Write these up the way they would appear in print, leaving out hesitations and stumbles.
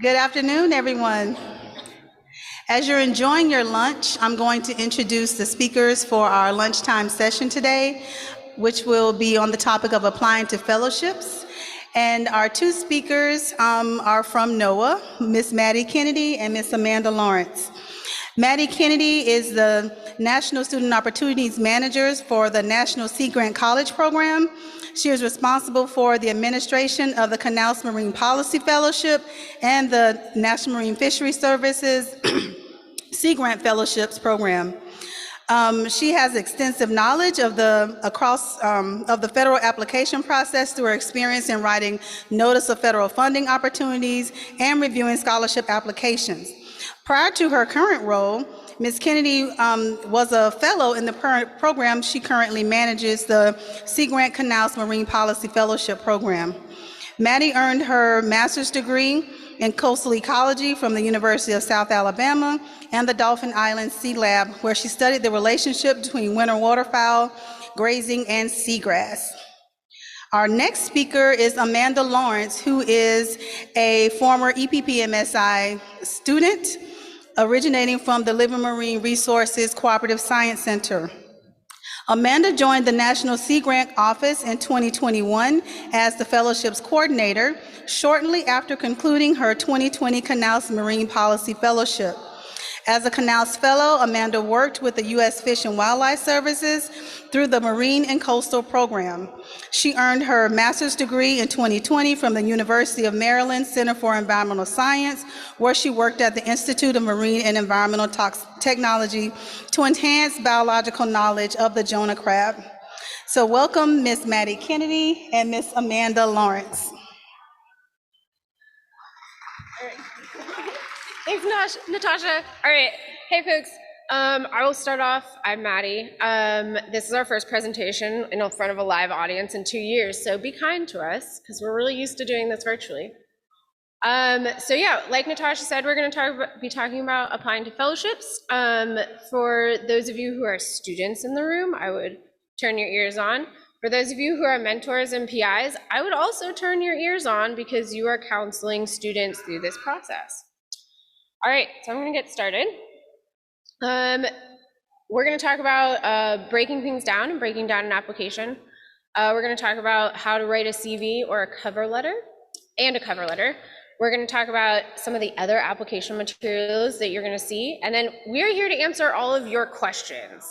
Good afternoon, everyone. As you're enjoying your lunch, I'm going to introduce the speakers for our lunchtime session today, which will be on the topic of applying to fellowships. And our two speakers are from NOAA, Ms. Maddie Kennedy and Ms. Amanda Lawrence. Maddie Kennedy is the National Student Opportunities Manager for the National Sea Grant College Program. She is responsible for the administration of the Canals Marine Policy Fellowship and the National Marine Fisheries Services Sea Grant Fellowships Program. She has extensive knowledge of the federal application process through her experience in writing notice of federal funding opportunities and reviewing scholarship applications. Prior to her current role, Ms. Kennedy was a fellow in the program she currently manages, the Sea Grant Canals Marine Policy Fellowship Program. Maddie earned her master's degree in coastal ecology from the University of South Alabama and the Dauphin Island Sea Lab, where she studied the relationship between winter waterfowl, grazing, and seagrass. Our next speaker is Amanda Lawrence, who is a former EPP MSI student originating from the Living Marine Resources Cooperative Science Center. Amanda joined the National Sea Grant Office in 2021 as the Fellowships Coordinator, shortly after concluding her 2020 Canals Marine Policy Fellowship. As a Canals Fellow, Amanda worked with the U.S. Fish and Wildlife Services through the Marine and Coastal Program. She earned her master's degree in 2020 from the University of Maryland Center for Environmental Science, where she worked at the Institute of Marine and Environmental Technology to enhance biological knowledge of the Jonah crab. So welcome Ms. Maddie Kennedy and Ms. Amanda Lawrence. Thanks, Natasha. All right, hey folks. I will start off. I'm Maddie. This is our first presentation in front of a live audience in 2 years, so be kind to us because we're really used to doing this virtually. So yeah, like Natasha said, we're going to be talking about applying to fellowships. For those of you who are students in the room, I would turn your ears on. For those of you who are mentors and PIs, I would also turn your ears on because you are counseling students through this process. All right, so I'm going to get started. We're going to talk about breaking things down and breaking down an application. We're going to talk about how to write a CV or a cover letter and a cover letter. We're going to talk about some of the other application materials that you're going to see. And then we're here to answer all of your questions.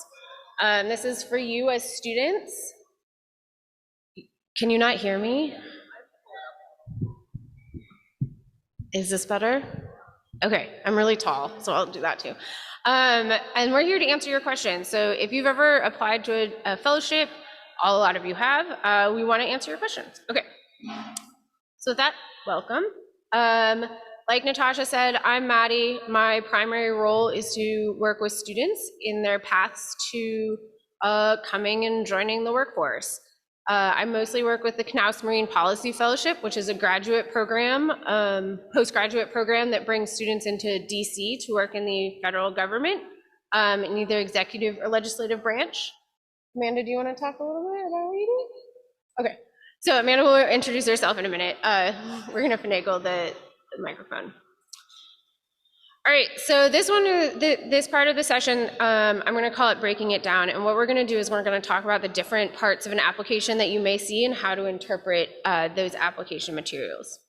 This is for you as students. Can you not hear me? Is this better? Okay, I'm really tall, so I'll do that too. And we're here to answer your questions. So if you've ever applied to a fellowship, a lot of you have, we want to answer your questions. Okay, so with that, welcome. Like Natasha said, I'm Maddie. My primary role is to work with students in their paths to coming and joining the workforce. I mostly work with the Canals Marine Policy Fellowship, which is a graduate program, postgraduate program that brings students into DC to work in the federal government, in either executive or legislative branch. Amanda, do you want to talk a little bit about what you do? Okay, so Amanda will introduce herself in a minute. We're going to finagle the microphone. All right, so this part of the session, I'm going to call it breaking it down. And what we're going to do is we're going to talk about the different parts of an application that you may see and how to interpret those application materials.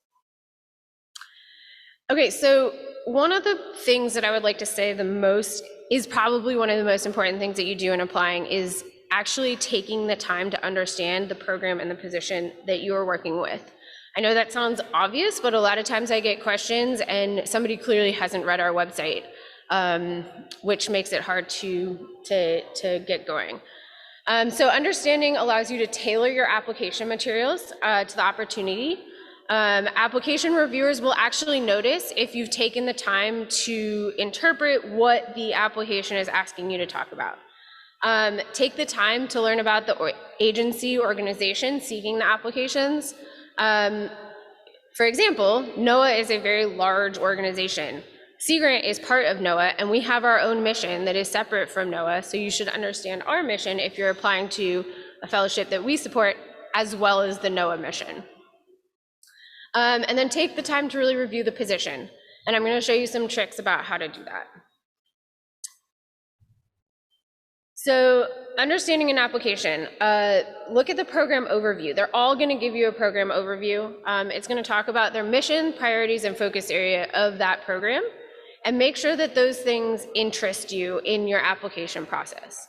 Okay, so one of the things that I would like to say the most is probably one of the most important things that you do in applying is actually taking the time to understand the program and the position that you are working with. I know that sounds obvious, but a lot of times I get questions and somebody clearly hasn't read our website, which makes it hard to get going. So understanding allows you to tailor your application materials to the opportunity. Application reviewers will actually notice if you've taken the time to interpret what the application is asking you to talk about. Take the time to learn about the agency, organization seeking the applications. For example, NOAA is a very large organization. Sea Grant is part of NOAA, and we have our own mission that is separate from NOAA, so you should understand our mission if you're applying to a fellowship that we support, as well as the NOAA mission. And then take the time to really review the position. And I'm going to show you some tricks about how to do that. So understanding an application, look at the program overview. They're all going to give you a program overview. It's going to talk about their mission, priorities, and focus area of that program, and make sure that those things interest you in your application process.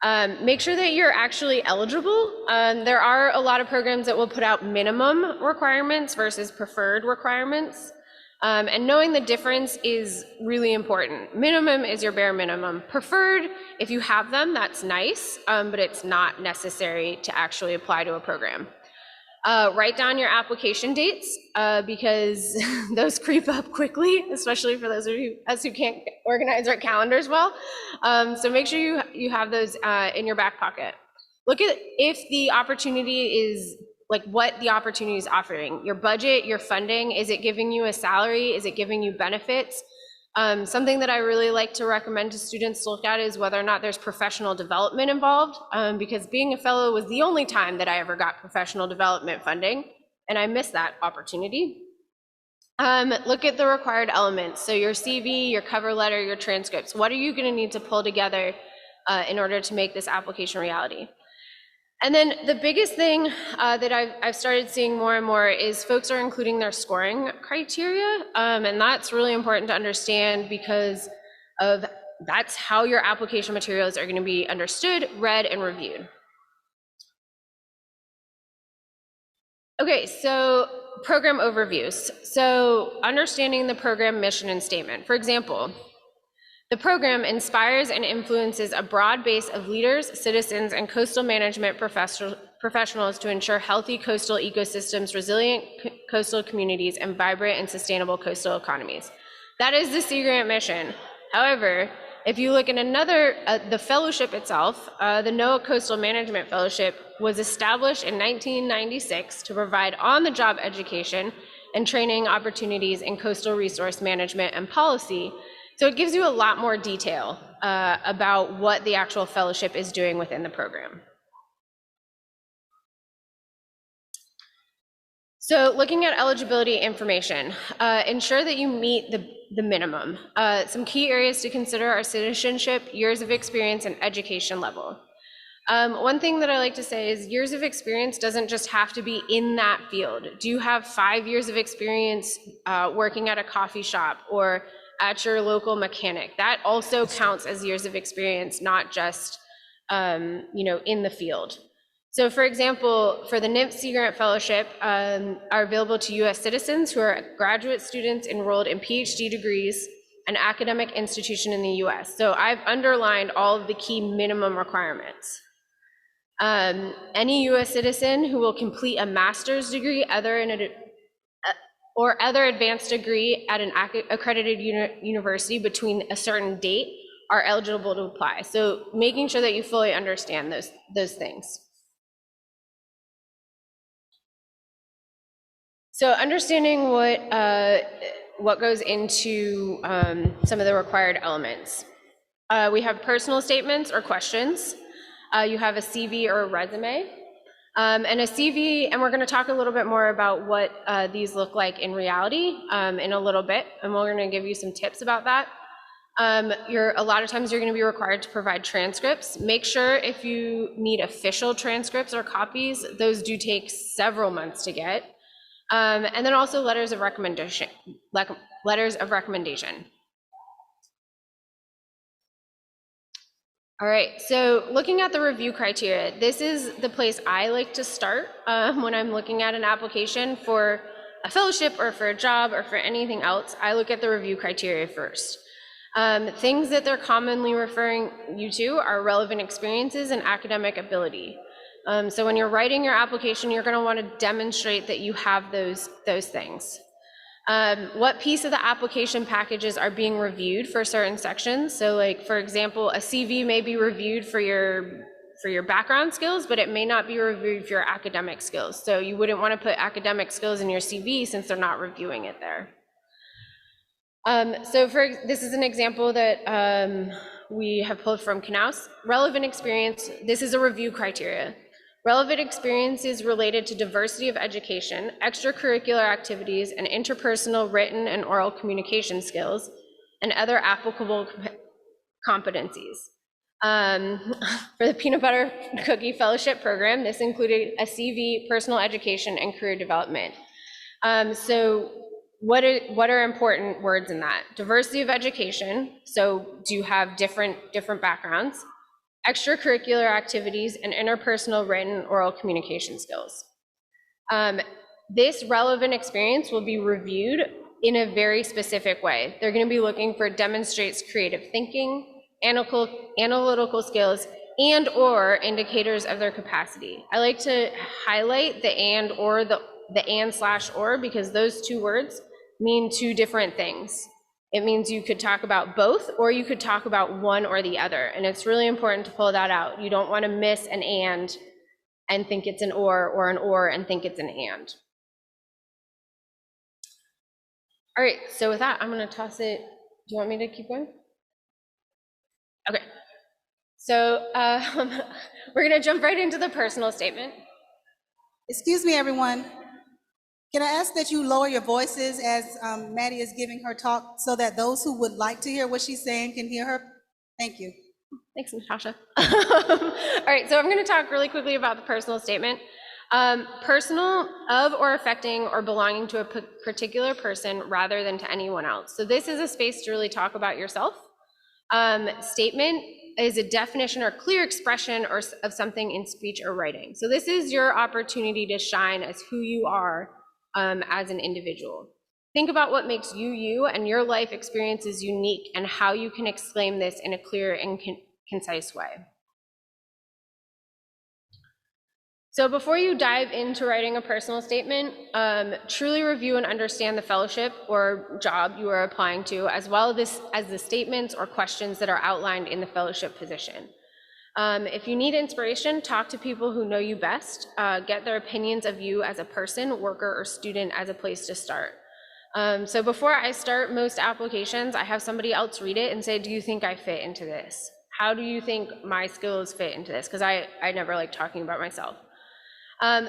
Make sure that you're actually eligible. There are a lot of programs that will put out minimum requirements versus preferred requirements. And knowing the difference is really important. Minimum is your bare minimum. Preferred, if you have them, that's nice, but it's not necessary to actually apply to a program. Write down your application dates because those creep up quickly, especially for those of us who can't organize our calendars well. So make sure you have those in your back pocket. Look at if the opportunity is like what the opportunity is offering. Your budget, your funding, is it giving you a salary? Is it giving you benefits? Something that I really like to recommend to students to look at is whether or not there's professional development involved, because being a fellow was the only time that I ever got professional development funding, and I missed that opportunity. Look at the required elements. So your CV, your cover letter, your transcripts. What are you going to need to pull together in order to make this application reality? And then the biggest thing that I've started seeing more and more is folks are including their scoring criteria. And that's really important to understand because that's how your application materials are going to be understood, read, and reviewed. Okay, so program overviews. So understanding the program mission and statement. For example, the program inspires and influences a broad base of leaders, citizens, and coastal management professionals to ensure healthy coastal ecosystems, resilient coastal communities, and vibrant and sustainable coastal economies. That is the Sea Grant mission. However, if you look at another, the fellowship itself, the NOAA Coastal Management Fellowship was established in 1996 to provide on-the-job education and training opportunities in coastal resource management and policy. So it gives you a lot more detail about what the actual fellowship is doing within the program. So looking at eligibility information, ensure that you meet the minimum. Some key areas to consider are citizenship, years of experience, and education level. One thing that I like to say is years of experience doesn't just have to be in that field. Do you have 5 years of experience working at a coffee shop or at your local mechanic? That also counts as years of experience, not just in the field. So for example, for the NIMP Sea Grant Fellowship are available to US citizens who are graduate students enrolled in PhD degrees, an academic institution in the US. So I've underlined all of the key minimum requirements. Any US citizen who will complete a master's degree or other advanced degree at an accredited university between a certain date are eligible to apply. So making sure that you fully understand those things. So understanding what goes into some of the required elements. We have personal statements or questions. You have a CV or a resume. And a CV, and we're going to talk a little bit more about what these look like in reality in a little bit, and we're going to give you some tips about that. A lot of times you're going to be required to provide transcripts. Make sure if you need official transcripts or copies, those do take several months to get. And then also letters of recommendation. All right, so looking at the review criteria, this is the place I like to start when I'm looking at an application for a fellowship or for a job or for anything else. I look at the review criteria first. Things that they're commonly referring you to are relevant experiences and academic ability. So when you're writing your application, you're going to want to demonstrate that you have those things. What piece of the application packages are being reviewed for certain sections? So like, for example, a CV may be reviewed for your background skills, but it may not be reviewed for your academic skills. So you wouldn't want to put academic skills in your CV since they're not reviewing it there. This is an example that we have pulled from Knaus. Relevant experience, this is a review criteria. relevant experiences related to diversity of education, extracurricular activities, and interpersonal written and oral communication skills, and other applicable competencies. For the Peanut Butter Cookie Fellowship Program, this included a CV, personal education, and career development. So what are important words in that? Diversity of education, so do you have different backgrounds? Extracurricular activities and interpersonal written oral communication skills. This relevant experience will be reviewed in a very specific way. They're going to be looking for demonstrates creative thinking, analytical skills, and or indicators of their capacity. I like to highlight the and or the and/or because those two words mean two different things. It means you could talk about both, or you could talk about one or the other, and it's really important to pull that out. You don't want to miss an and think it's an or an or and think it's an and. All right, so with that, I'm going to toss it. Do you want me to keep going? Okay, so we're going to jump right into the personal statement. Excuse me, everyone. Can I ask that you lower your voices as Maddie is giving her talk so that those who would like to hear what she's saying can hear her? Thank you. Thanks, Natasha. All right, so I'm going to talk really quickly about the personal statement. Personal of or affecting or belonging to a particular person rather than to anyone else. So this is a space to really talk about yourself. Statement is a definition or clear expression of something in speech or writing. So this is your opportunity to shine as who you are as an individual. Think about what makes you you and your life experience is unique and how you can exclaim this in a clear and concise way. So before you dive into writing a personal statement, truly review and understand the fellowship or job you are applying to, as well as the statements or questions that are outlined in the fellowship position. If you need inspiration, talk to people who know you best, get their opinions of you as a person, worker, or student as a place to start. So before I start most applications, I have somebody else read it and say, do you think I fit into this? How do you think my skills fit into this? Because I never like talking about myself.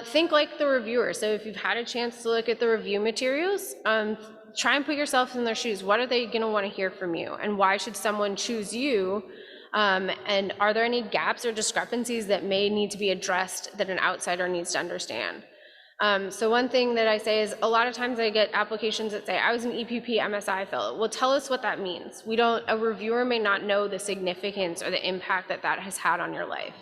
Think like the reviewer. So if you've had a chance to look at the review materials, try and put yourself in their shoes. What are they going to want to hear from you? And why should someone choose you? And are there any gaps or discrepancies that may need to be addressed that an outsider needs to understand? So one thing that I say is a lot of times I get applications that say, I was an EPP MSI fellow. Well, tell us what that means. A reviewer may not know the significance or the impact that has had on your life.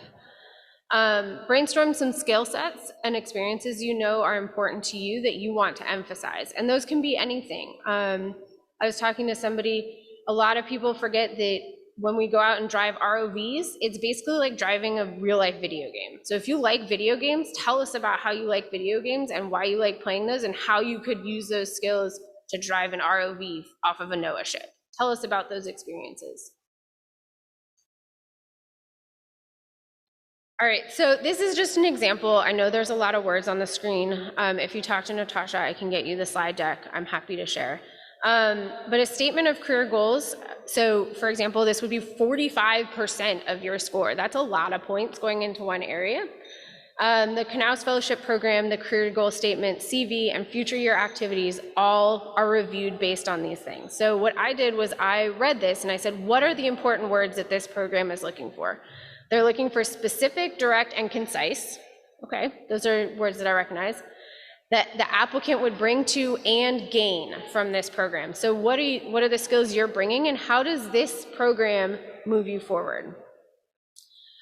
Brainstorm some skill sets and experiences you know are important to you that you want to emphasize. And those can be anything. I was talking to somebody, a lot of people forget that when we go out and drive ROVs, it's basically like driving a real life video game. So if you like video games, tell us about how you like video games and why you like playing those and how you could use those skills to drive an ROV off of a NOAA ship. Tell us about those experiences. All right, so this is just an example. I know there's a lot of words on the screen. If you talk to Natasha, I can get you the slide deck. I'm happy to share. But a statement of career goals, so for example, this would be 45% of your score. That's a lot of points going into one area. The Knaus Fellowship Program, the career goal statement, CV, and future year activities all are reviewed based on these things. So what I did was I read this and I said, what are the important words that this program is looking for? They're looking for specific, direct, and concise. Okay, those are words that I recognize. That the applicant would bring to and gain from this program. So what are the skills you're bringing and how does this program move you forward?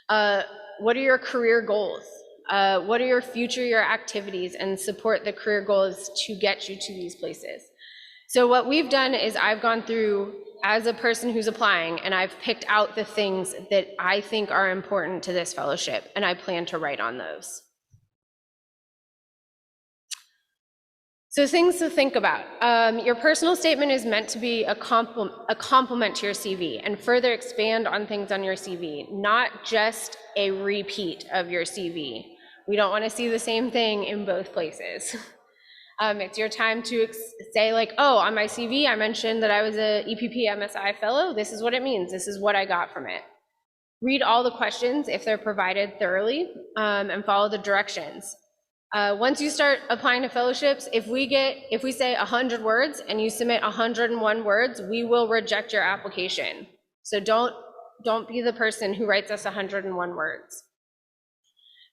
What are your career goals? What are your future year activities and support the career goals to get you to these places? So what we've done is I've gone through as a person who's applying and I've picked out the things that I think are important to this fellowship and I plan to write on those. So things to think about. Your personal statement is meant to be a complement to your CV and further expand on things on your CV, not just a repeat of your CV. We don't want to see the same thing in both places. It's your time to say like, oh, on my CV, I mentioned that I was a EPP MSI fellow. This is what it means. This is what I got from it. Read all the questions if they're provided thoroughly, and follow the directions. Once you start applying to fellowships, if we say 100 words and you submit 101 words, we will reject your application. So don't be the person who writes us 101 words.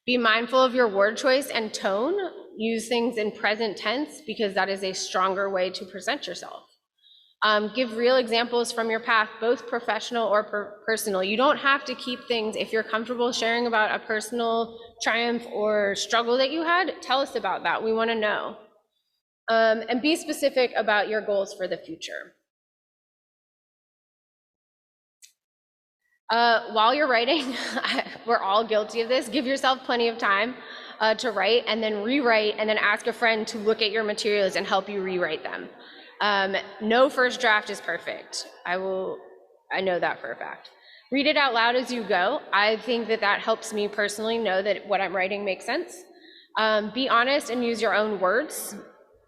Be mindful of your word choice and tone. Use things in present tense because that is a stronger way to present yourself. Give real examples from your path, both professional or personal. You don't have to keep things, if you're comfortable sharing about a personal triumph or struggle that you had, tell us about that. We want to know. And be specific about your goals for the future. While you're writing, we're all guilty of this. Give yourself plenty of time to write and then rewrite and then ask a friend to look at your materials and help you rewrite them. No first draft is perfect. I know that for a fact. Read it out loud as you go. I think that helps me personally know that what I'm writing makes sense. Be honest and use your own words.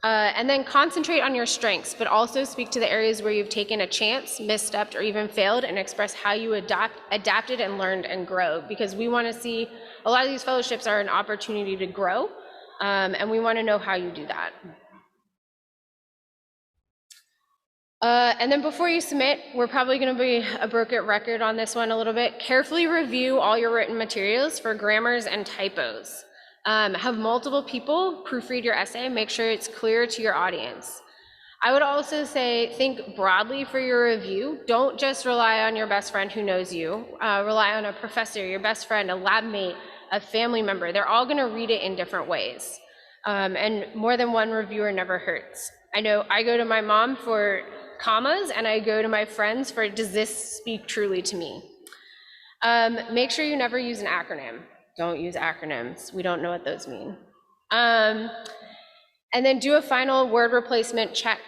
And then concentrate on your strengths, but also speak to the areas where you've taken a chance, misstepped, or even failed, and express how you adapted and learned and grow, because we want to see a lot of these fellowships are an opportunity to grow, and we want to know how you do that. And then before you submit, we're probably going to be a broken record on this one a little bit. Carefully review all your written materials for grammars and typos. Have multiple people proofread your essay, make sure it's clear to your audience. I would also say think broadly for your review. Don't just rely on your best friend who knows you. Rely on a professor, your best friend, a lab mate, a family member. They're all gonna read it in different ways. And more than one reviewer never hurts. I know I go to my mom for commas and I go to my friends for, does this speak truly to me? Make sure you never use an acronym. Don't use acronyms. We don't know what those mean. And then do a final word replacement check.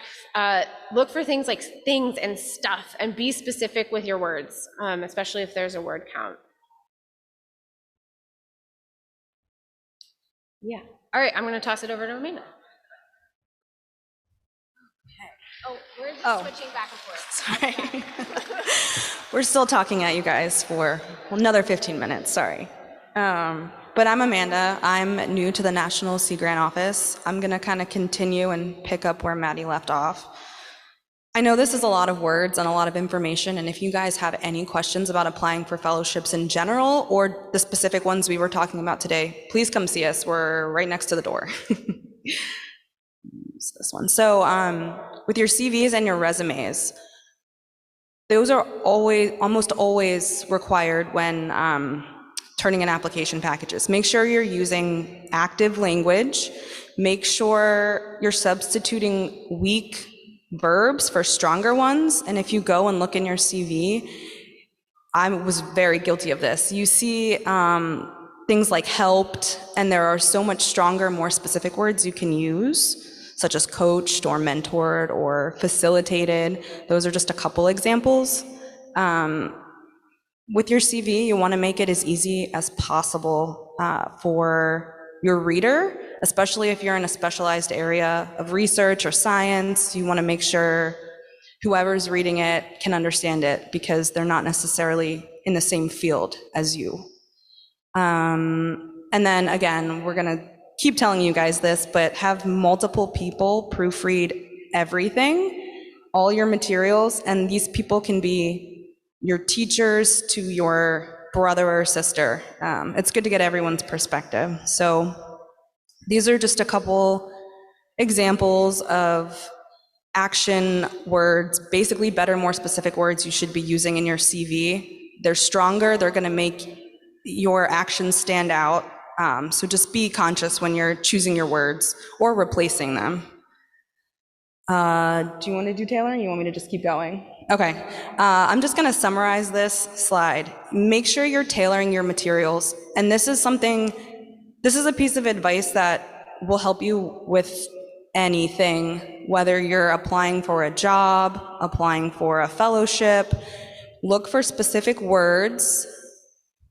Look for things like things and stuff, and be specific with your words, especially if there's a word count. Yeah. All right, I'm going to toss it over to Amanda. Oh, we're just switching back and forth. Sorry. We're still talking at you guys for another 15 minutes, sorry. But I'm Amanda. I'm new to the National Sea Grant Office. I'm gonna kind of continue and pick up where Maddie left off. I know this is a lot of words and a lot of information, and if you guys have any questions about applying for fellowships in general or the specific ones we were talking about today, please come see us. We're right next to the door. Use this one. So with your CVs and your resumes, those are almost always required when turning in application packages. Make sure you're using active language. Make sure you're substituting weak verbs for stronger ones. And if you go and look in your CV, I was very guilty of this. You see things like helped, and there are so much stronger, more specific words you can use, such as coached or mentored or facilitated. Those are just a couple examples. With your CV, you want to make it as easy as possible for your reader, especially if you're in a specialized area of research or science. You want to make sure whoever's reading it can understand it because they're not necessarily in the same field as you. And then again, we're going to keep telling you guys this, but have multiple people proofread everything, all your materials, and these people can be your teachers to your brother or sister. It's good to get everyone's perspective. So these are just a couple examples of action words, basically better, more specific words you should be using in your CV. They're stronger, they're gonna make your actions stand out. So just be conscious when you're choosing your words or replacing them. Do you want to do tailoring? You want me to just keep going? Okay. I'm just going to summarize this slide. Make sure you're tailoring your materials. And this is a piece of advice that will help you with anything, whether you're applying for a job, applying for a fellowship. Look for specific words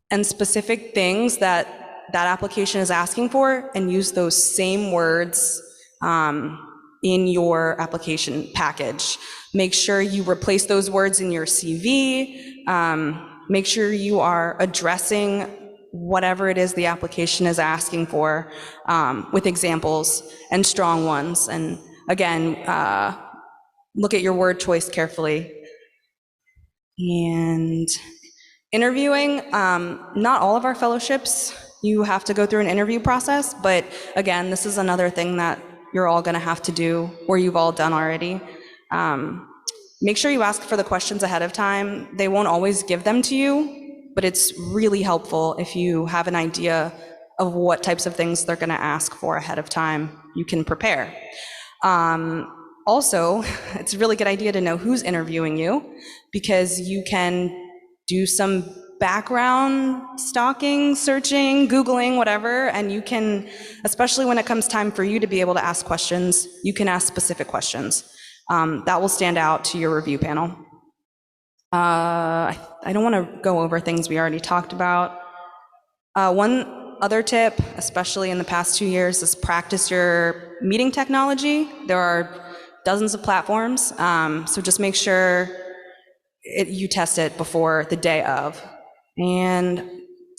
and specific things that application is asking for, and use those same words in your application package. Make sure you replace those words in your CV. Make sure you are addressing whatever it is the application is asking for with examples and strong ones. And again, look at your word choice carefully. And interviewing, not all of our fellowships, you have to go through an interview process, but again, this is another thing that you're all gonna have to do, or you've all done already. Make sure you ask for the questions ahead of time. They won't always give them to you, but it's really helpful if you have an idea of what types of things they're gonna ask for ahead of time. You can prepare. Also, it's a really good idea to know who's interviewing you, because you can do some background stalking, searching, Googling, whatever, and you can, especially when it comes time for you to be able to ask questions, you can ask specific questions. That will stand out to your review panel. I don't want to go over things we already talked about. One other tip, especially in the past 2 years, is practice your meeting technology. There are dozens of platforms, so just make sure you test it before the day of. And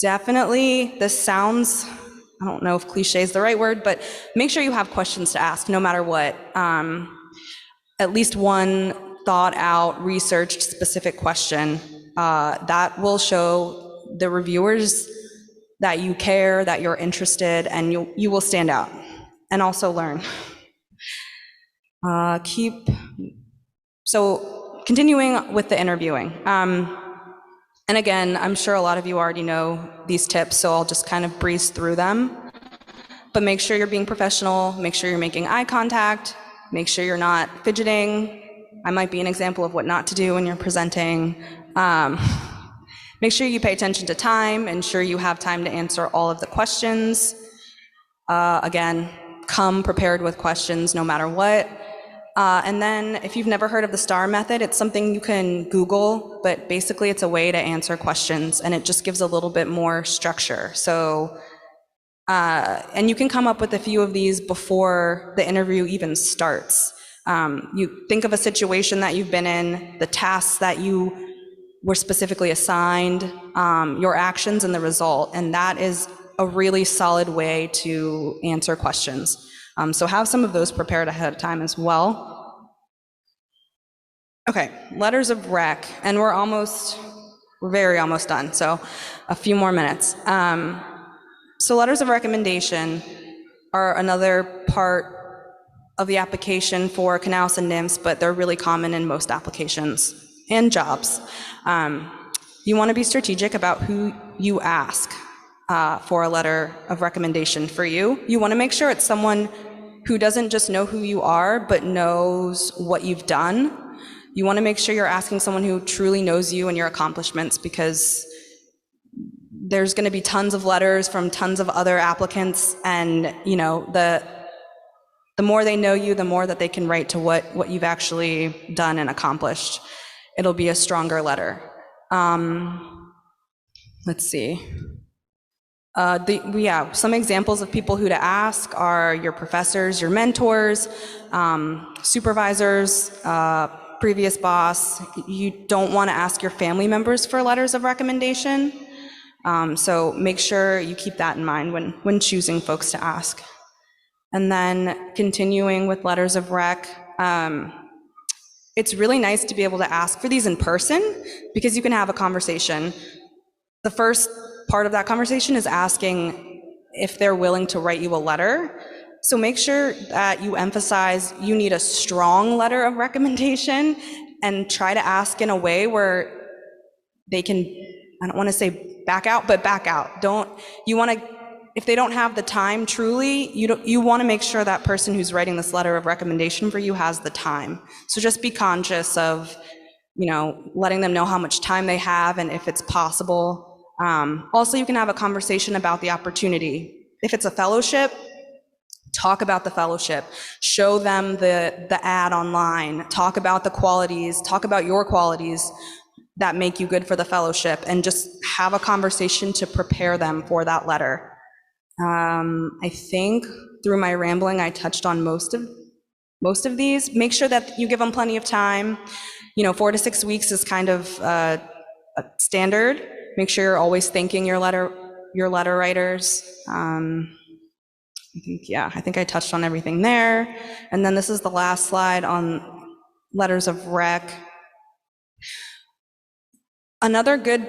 definitely, this sounds, I don't know if cliche is the right word, but make sure you have questions to ask no matter what. At least one thought out, researched specific question that will show the reviewers that you care, that you're interested, and you will stand out and also learn. So continuing with the interviewing. And again, I'm sure a lot of you already know these tips, so I'll just kind of breeze through them. But make sure you're being professional, make sure you're making eye contact, make sure you're not fidgeting. I might be an example of what not to do when you're presenting. Make sure you pay attention to time, ensure you have time to answer all of the questions. Again, come prepared with questions no matter what. And then if you've never heard of the STAR method, it's something you can Google, but basically it's a way to answer questions, and it just gives a little bit more structure. So, and you can come up with a few of these before the interview even starts. You think of a situation that you've been in, the tasks that you were specifically assigned, your actions and the result, and that is a really solid way to answer questions. So have some of those prepared ahead of time as well. Okay, letters of rec, and we're very almost done, so a few more minutes. So letters of recommendation are another part of the application for Canals and NIMS, but they're really common in most applications and jobs. You want to be strategic about who you ask for a letter of recommendation for you. You want to make sure it's someone who doesn't just know who you are, but knows what you've done. You want to make sure you're asking someone who truly knows you and your accomplishments, because there's going to be tons of letters from tons of other applicants, and you know, the more they know you, the more that they can write to what you've actually done and accomplished. It'll be a stronger letter. Let's see. Some examples of people who to ask are your professors, your mentors, supervisors, previous boss. You don't want to ask your family members for letters of recommendation. So make sure you keep that in mind when choosing folks to ask. And then continuing with letters of rec, it's really nice to be able to ask for these in person, because you can have a conversation. The first part of that conversation is asking if they're willing to write you a letter. So make sure that you emphasize you need a strong letter of recommendation, and try to ask in a way where they can, I don't want to say back out, but back out. If they don't have the time truly, you want to make sure that person who's writing this letter of recommendation for you has the time. So just be conscious of, letting them know how much time they have and if it's possible. Also, you can have a conversation about the opportunity. If it's a fellowship, talk about the fellowship. Show them the ad online. Talk about the qualities. Talk about your qualities that make you good for the fellowship, and just have a conversation to prepare them for that letter. I think through my rambling, I touched on most of these. Make sure that you give them plenty of time. 4 to 6 weeks is kind of standard. Make sure you're always thanking your letter writers. I think I touched on everything there. And then this is the last slide on letters of rec. Another good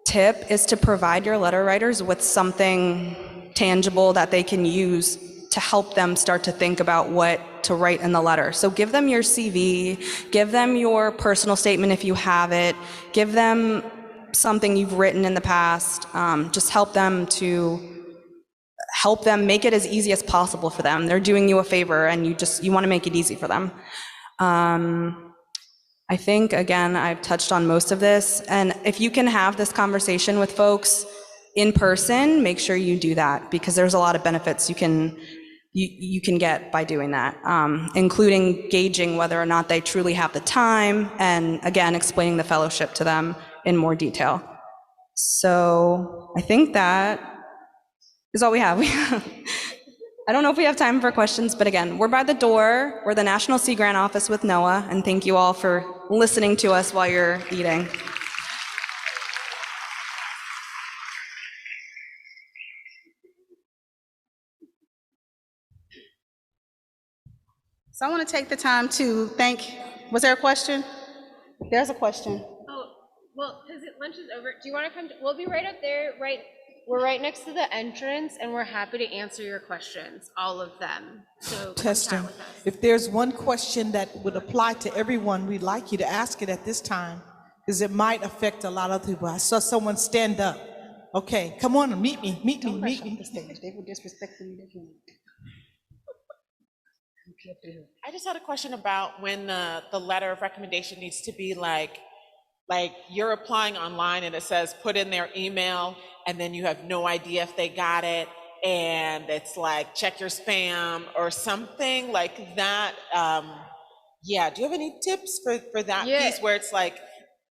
tip is to provide your letter writers with something tangible that they can use to help them start to think about what to write in the letter. So give them your CV, give them your personal statement if you have it, give them something you've written in the past. Just help them make it as easy as possible for them. They're doing you a favor and you want to make it easy for them. I think, again, I've touched on most of this, and if you can have this conversation with folks in person, make sure you do that, because there's a lot of benefits you can get by doing that, including gauging whether or not they truly have the time, and again, explaining the fellowship to them in more detail. So I think that is all we have. I don't know if we have time for questions, but again, we're by the door. We're the National Sea Grant Office with NOAA, and thank you all for listening to us while you're eating. So I want to take the time to thank, was there a question? There's a question. Oh, well, because lunch is over. Do you want to come? We'll be right up there, we're right next to the entrance, and we're happy to answer your questions, all of them. So Testing. If there's one question that would apply to everyone, we'd like you to ask it at this time, because it might affect a lot of people. I saw someone stand up. Okay, come on, meet me. They will disrespect me. I just had a question about when the letter of recommendation needs to be like you're applying online and it says put in their email and then you have no idea if they got it, and it's like check your spam or something like that. Yeah, do you have any tips for that piece where it's like,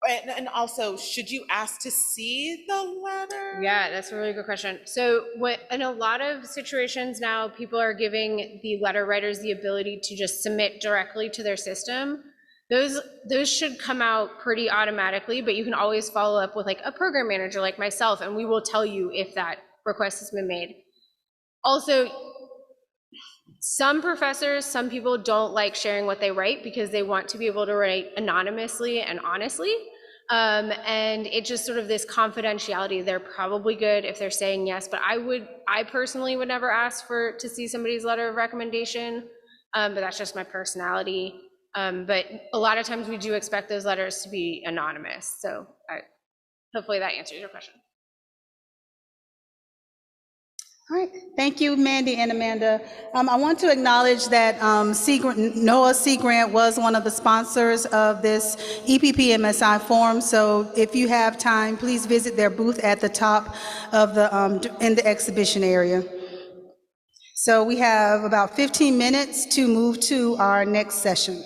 and also, should you ask to see the letter? Yeah, that's a really good question. So in a lot of situations now, people are giving the letter writers the ability to just submit directly to their system. Those should come out pretty automatically, but you can always follow up with like a program manager like myself, and we will tell you if that request has been made. Also, some people don't like sharing what they write because they want to be able to write anonymously and honestly. And it just sort of this confidentiality, they're probably good if they're saying yes, but I personally would never ask to see somebody's letter of recommendation, but that's just my personality. But a lot of times we do expect those letters to be anonymous. So hopefully that answers your question. All right, thank you, Mandy and Amanda. I want to acknowledge that NOAA Sea Grant was one of the sponsors of this EPP MSI forum. So if you have time, please visit their booth at the top of in the exhibition area. So we have about 15 minutes to move to our next session.